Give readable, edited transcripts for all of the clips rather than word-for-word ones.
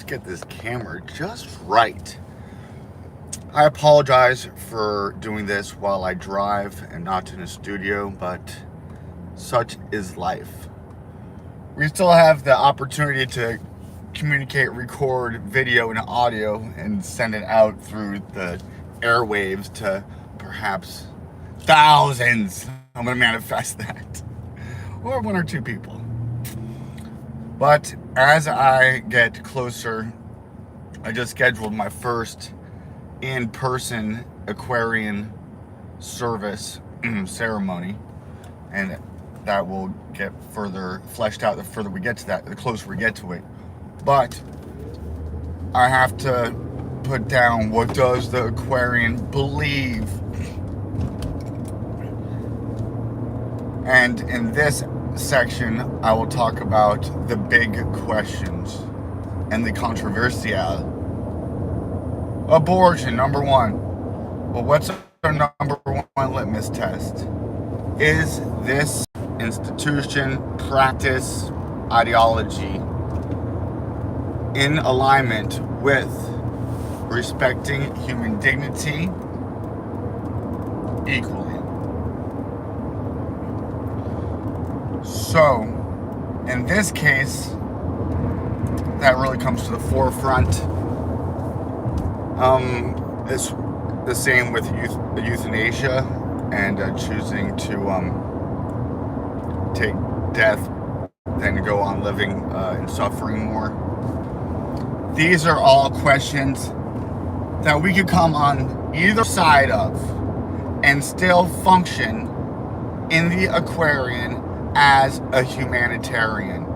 get this camera just right. I apologize for doing this while I drive and not in a studio, but such is life. We still have the opportunity to communicate, record video and audio, and send it out through the airwaves to perhaps thousands. I'm going to manifest that. Or one or two people. But as I get closer, I just scheduled my first in-person Aquarian service ceremony, and that will get further fleshed out the further we get to that, the closer we get to it. But I have to put down, what does the Aquarian believe? And in this section, I will talk about the big questions and the controversial. Abortion, number one. Well, what's our number one litmus test? Is this institution, practice, ideology in alignment with respecting human dignity equally? So, in this case, that really comes to the forefront. It's the same with euthanasia and choosing to take death than go on living and suffering more. These are all questions that we could come on either side of and still function in the Aquarian as a humanitarian.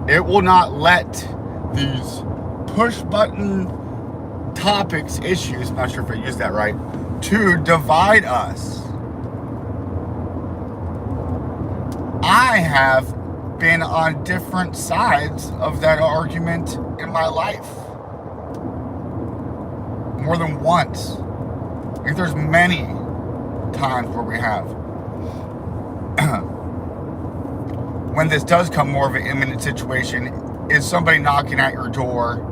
It will not let these push button topics, issues, I'm not sure if I used that right, to divide us. I have been on different sides of that argument in my life. More than once. I think there's many times where we have. When this does come more of an imminent situation, is somebody knocking at your door,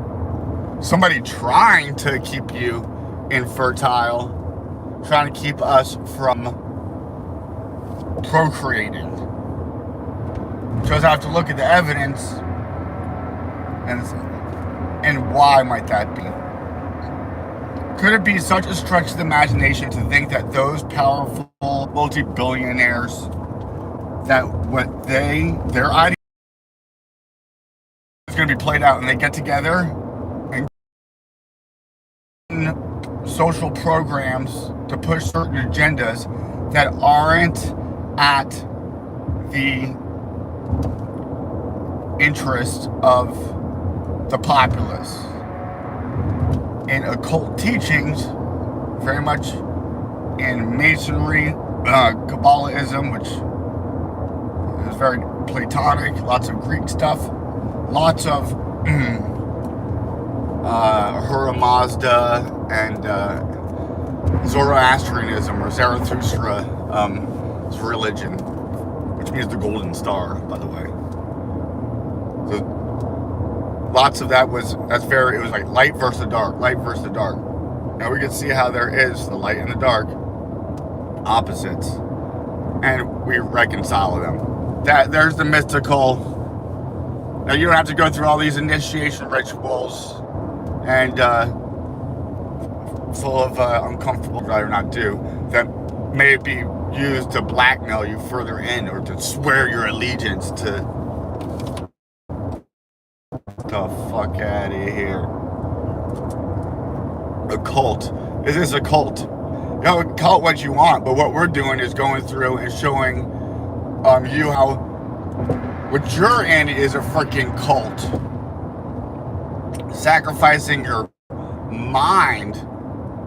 somebody trying to keep you infertile, trying to keep us from procreating. Just have to look at the evidence and why might that be? Could it be such a stretch of the imagination to think that those powerful multi-billionaires, that what their idea is going to be played out, and they get together and social programs to push certain agendas that aren't at the interest of the populace? In occult teachings, very much in Masonry, Kabbalism, which is very Platonic, lots of Greek stuff, lots of Ahura Mazda and Zoroastrianism, or Zarathustra religion, which means the golden star, by the way. So lots of that it was like light versus the dark, light versus the dark. Now we can see how there is the light and the dark opposites, and we reconcile them. There's the mystical. Now you don't have to go through all these initiation rituals and full of uncomfortable, I'd rather not do, that may be used to blackmail you further in, or to swear your allegiance to. The fuck out of here. A cult. Is this a cult? You know, cult what you want, but what we're doing is going through and showing you how what you're in is a freaking cult. Sacrificing your mind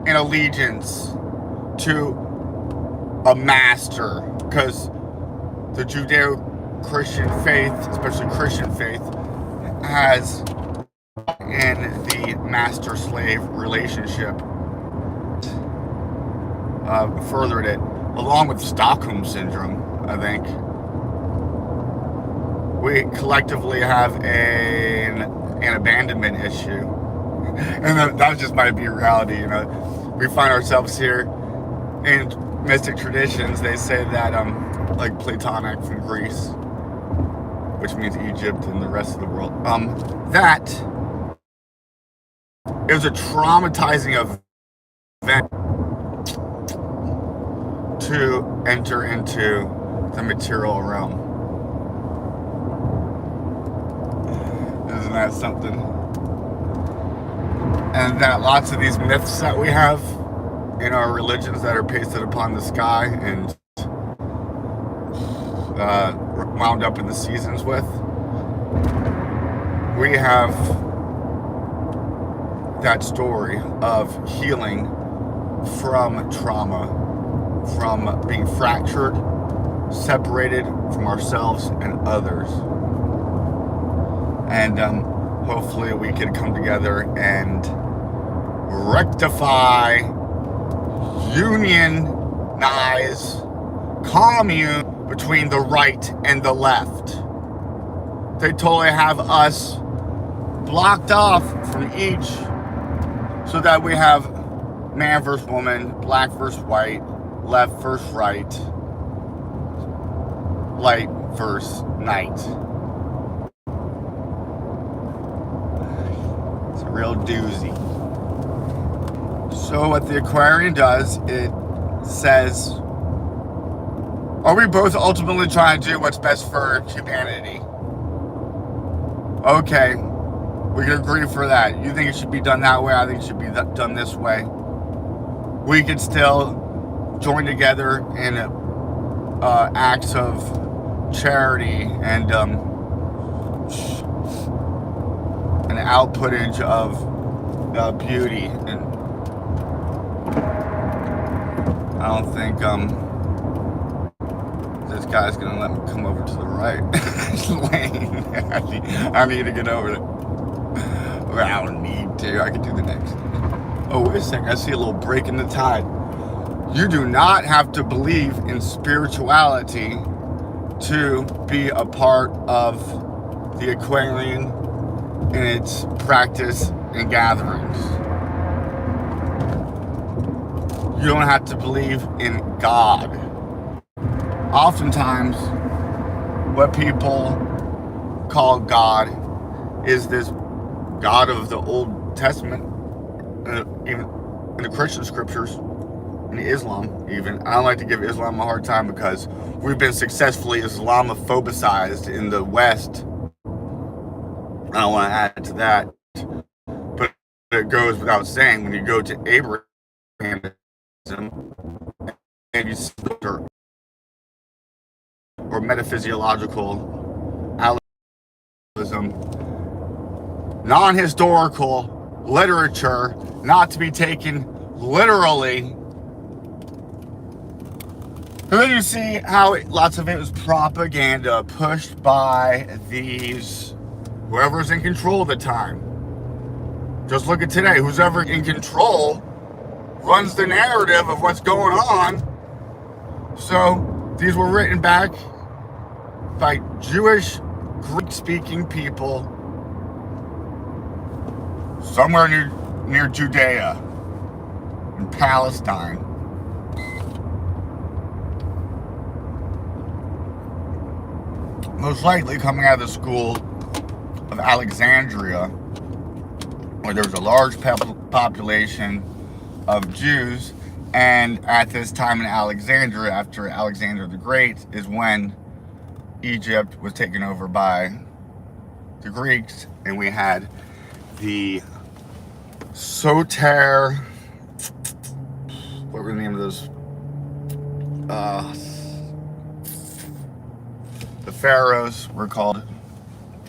in allegiance to a master, because the Judeo-Christian faith, especially Christian faith, has in the master-slave relationship furthered it, along with Stockholm syndrome, I think. we collectively have an abandonment issue. And that just might be reality, you know. We find ourselves here in mystic traditions. They say that, like Platonic from Greece, which means Egypt and the rest of the world, that it was a traumatizing event to enter into the material realm. Isn't that something? And that lots of these myths that we have in our religions that are pasted upon the sky and wound up in the seasons with, we have that story of healing from trauma, from being fractured, separated from ourselves and others. And hopefully we can come together and rectify, unionize, commune between the right and the left. They totally have us blocked off from each, so that we have man versus woman, black versus white, left versus right, light versus night. It's a real doozy. So what the Aquarian does, it says, are we both ultimately trying to do what's best for humanity? Okay, we can agree for that. You think it should be done that way, I think it should be done this way. We could still join together in acts of charity and an outputtage of beauty. And I don't think this guy's gonna let me come over to the right lane. I need to get over there. I don't need to. I can do the next. Oh, wait a second. I see a little break in the tide. You do not have to believe in spirituality to be a part of the Aquarian in its practice and gatherings. You don't have to believe in God. Oftentimes, what people call God is this God of the Old Testament, even in the Christian scriptures, in Islam even. I don't like to give Islam a hard time because we've been successfully Islamophobicized in the West. I don't want to add to that, but it goes without saying, when you go to Abrahamism and you see or metaphysiological allism, non-historical literature, not to be taken literally. And then you see how lots of it was propaganda pushed by these, whoever's in control at the time. Just look at today. Who's ever in control runs the narrative of what's going on. So these were written back by Jewish, Greek-speaking people somewhere near Judea in Palestine. Most likely coming out of the school of Alexandria, where there was a large population of Jews. And at this time in Alexandria, after Alexander the Great, is when Egypt was taken over by the Greeks, and we had the Soter, what were the name of those? The pharaohs were called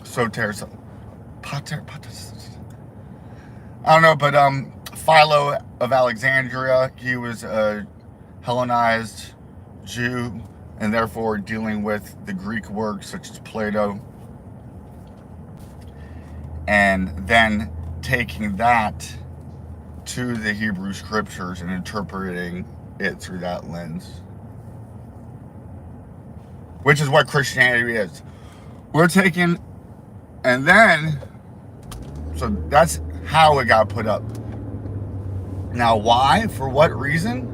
Soter, Pater, I don't know, but Philo of Alexandria, he was a Hellenized Jew, and therefore dealing with the Greek works such as Plato, and then taking that to the Hebrew scriptures and interpreting it through that lens, which is what Christianity is. We're taking, and then, so that's how it got put up. Now, why? For what reason?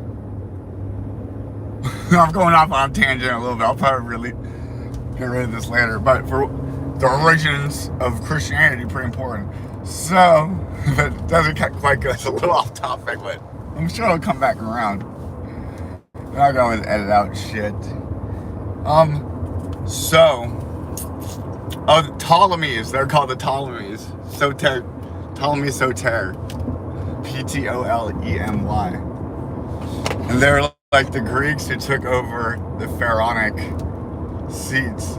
I'm going off on a tangent a little bit. I'll probably really get rid of this later. But for the origins of Christianity, pretty important. So, but it doesn't quite go. It's a little off topic, but I'm sure it'll come back around. I'm not going to edit out shit. The Ptolemies. They're called the Ptolemies. Ptolemy Soter. Ptolemy. And they're like the Greeks who took over the pharaonic seats.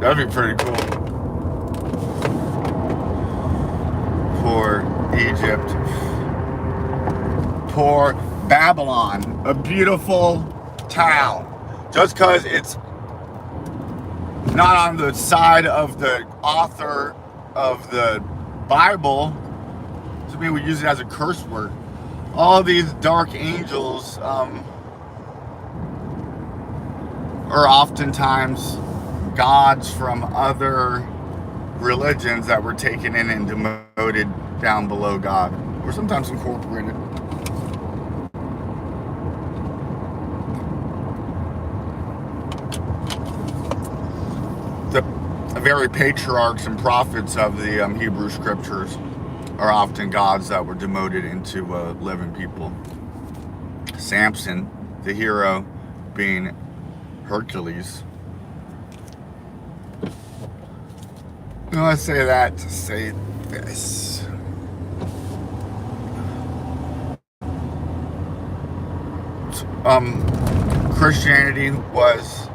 That'd be pretty cool. Poor Egypt. Poor Babylon. A beautiful town. Just because it's not on the side of the author of the Bible, so we would use it as a curse word. All these dark angels are oftentimes gods from other religions that were taken in and demoted down below God, or sometimes incorporated. The very patriarchs and prophets of the Hebrew scriptures are often gods that were demoted into living people. Samson, the hero, being Hercules. Now I say that to say this. Christianity was,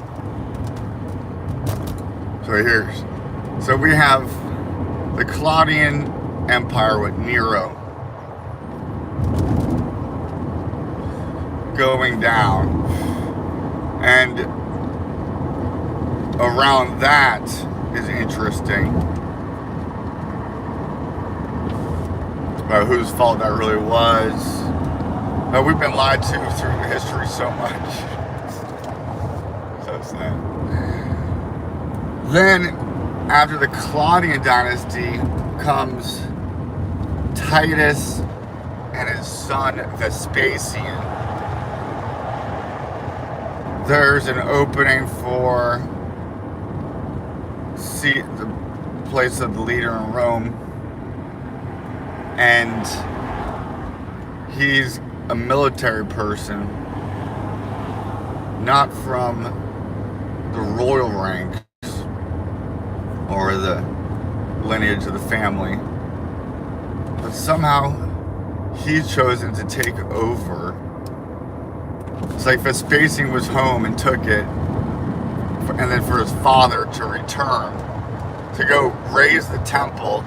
so we have the Claudian Empire with Nero going down, and around that is interesting about whose fault that really was. But we've been lied to through history so much. So sad. Then, after the Claudian dynasty comes Titus and his son Vespasian. There's an opening for the place of the leader in Rome, and he's a military person, not from the royal ranks or the lineage of the family, but somehow he's chosen to take over. It's like Vespasian was home and took it, and then for his father to return to go raise the temple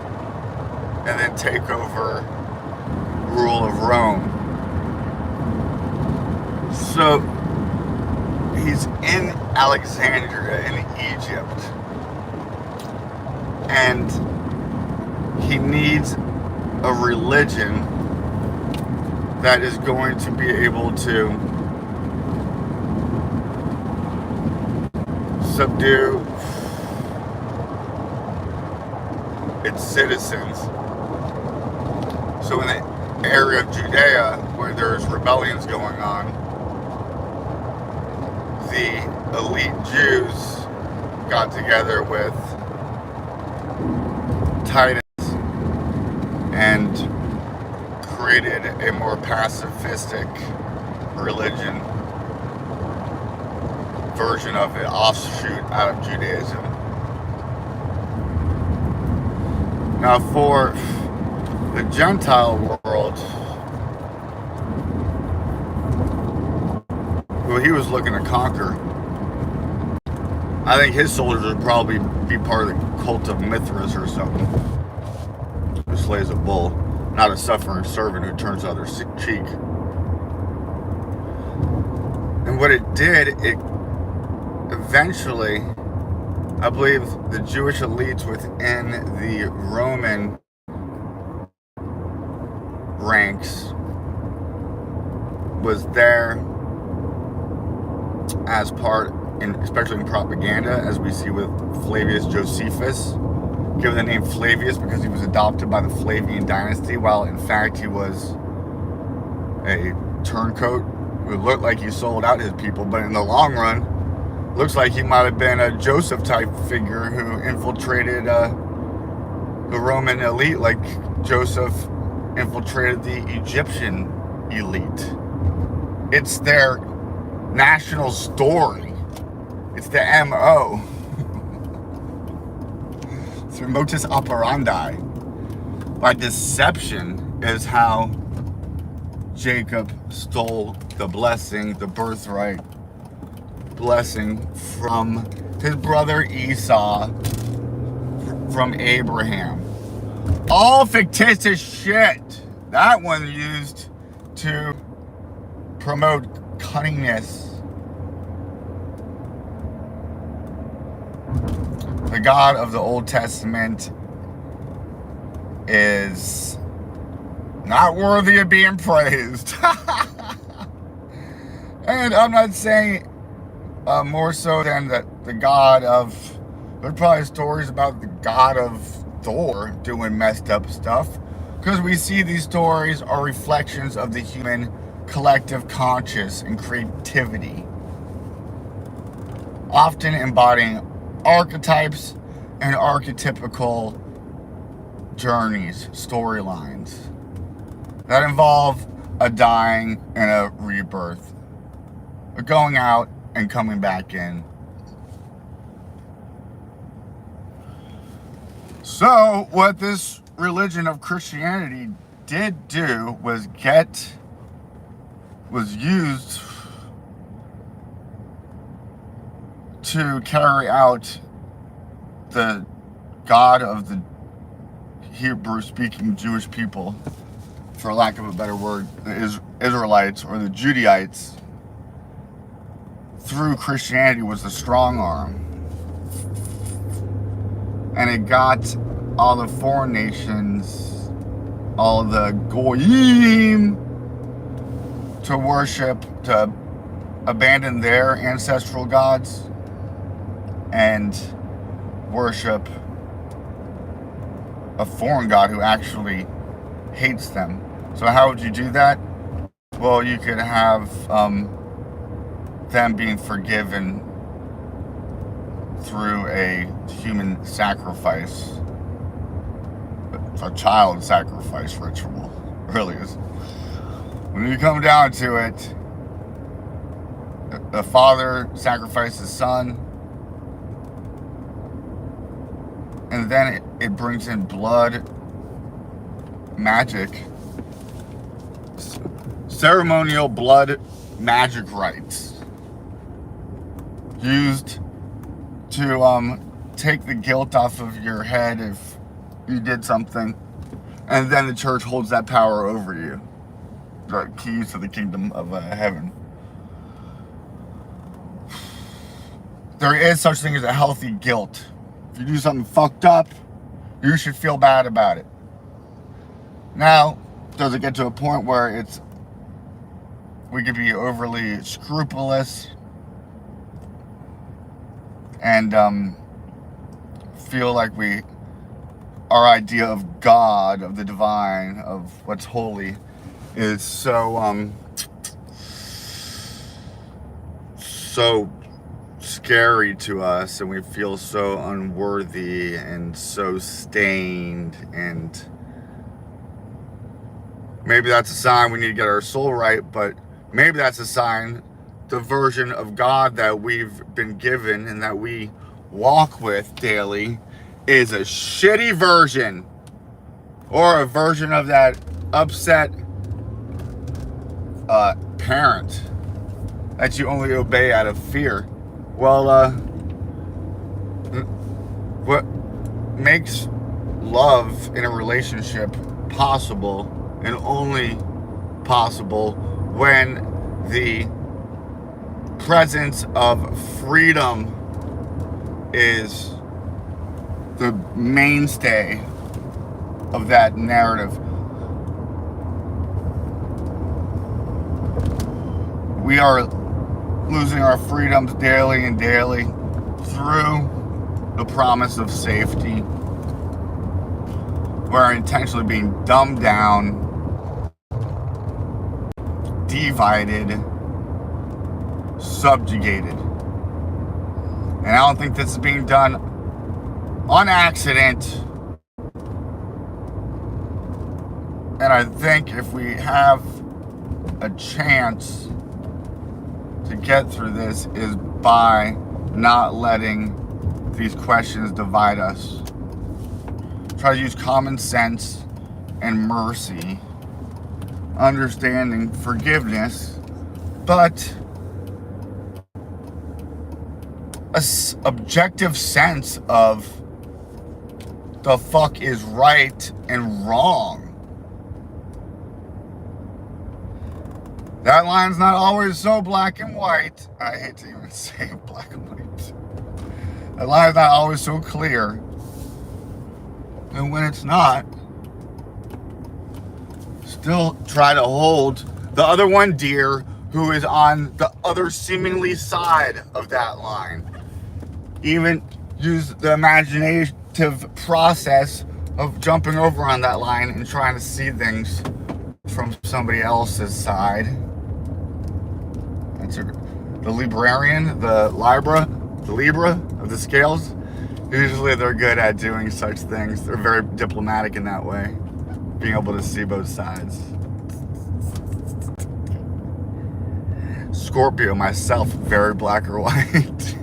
and then take over rule of Rome. So he's in Alexandria in Egypt, and he needs a religion that is going to be able to subdue its citizens. So in the area of Judea where there's rebellions going on, the elite Jews got together with Titus and created a more pacifistic religion version of it, offshoot out of Judaism. Now for the Gentile world, who he was looking to conquer, I think his soldiers would probably be part of the cult of Mithras or something, who slays a bull, not a suffering servant who turns the other cheek. And what it did, it eventually, I believe the Jewish elites within the Roman ranks was there as part especially in propaganda, as we see with Flavius Josephus, given the name Flavius because he was adopted by the Flavian dynasty, while in fact he was a turncoat who looked like he sold out his people, but in the long run, looks like he might have been a Joseph type figure who infiltrated the Roman elite like Joseph infiltrated the Egyptian elite. It's their national story. It's the MO. It's their modus operandi. By deception is how Jacob stole the blessing, the birthright blessing from his brother Esau, from Abraham. All fictitious shit. That one used to promote cunningness. The God of the Old Testament is not worthy of being praised. And I'm not saying more so than that the God of, there's probably stories about the God of Thor doing messed up stuff, because we see these stories are reflections of the human collective conscious and creativity, often embodying archetypes and archetypical journeys, storylines that involve a dying and a rebirth, a going out and coming back in. So what this religion of Christianity did do was used to carry out the God of the Hebrew-speaking Jewish people, for lack of a better word, the Israelites or the Judaites, through Christianity was the strong arm. And it got all the foreign nations, all the Goyim, to worship, to abandon their ancestral gods and worship a foreign god who actually hates them. So how would you do that? Well, you could have them being forgiven through a human sacrifice, a child sacrifice ritual, really is. When you come down to it, the father sacrifices his son, and then it brings in blood magic, ceremonial blood magic rites used to take the guilt off of your head if you did something, and then the church holds that power over you, the keys to the kingdom of heaven. There is such thing as a healthy guilt. If you do something fucked up, you should feel bad about it. Now, does it get to a point where we could be overly scrupulous and feel like our idea of God, of the divine, of what's holy, is so scary to us, and we feel so unworthy and so stained, and maybe that's a sign we need to get our soul right, but maybe that's a sign the version of God that we've been given and that we walk with daily is a shitty version, or a version of that upset parent that you only obey out of fear. Well, what makes love in a relationship possible, and only possible, when the presence of freedom is the mainstay of that narrative. We are losing our freedoms daily and daily through the promise of safety. We're intentionally being dumbed down, divided, subjugated. And I don't think this is being done on accident. And I think if we have a chance to get through this is by not letting these questions divide us. Try to use common sense and mercy, understanding, forgiveness, but a objective sense of the fuck is right and wrong. That line's not always so black and white. I hate to even say black and white. That line's not always so clear. And when it's not, still try to hold the other one dear who is on the other seemingly side of that line. Even use the imaginative process of jumping over on that line and trying to see things from somebody else's side. That's the librarian, the Libra of the scales. Usually they're good at doing such things. They're very diplomatic in that way, being able to see both sides. Scorpio, myself, very black or white.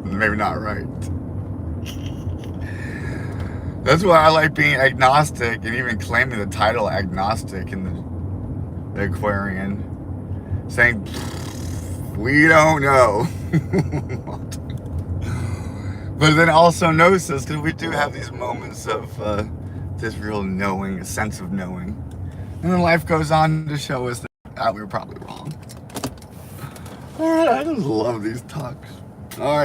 Maybe not right. That's why I like being agnostic and even claiming the title agnostic in the Aquarian. Saying, we don't know. But then also gnosis, because we do have these moments of this real knowing, a sense of knowing. And then life goes on to show us that we were probably wrong. Alright, I just love these talks. Alright.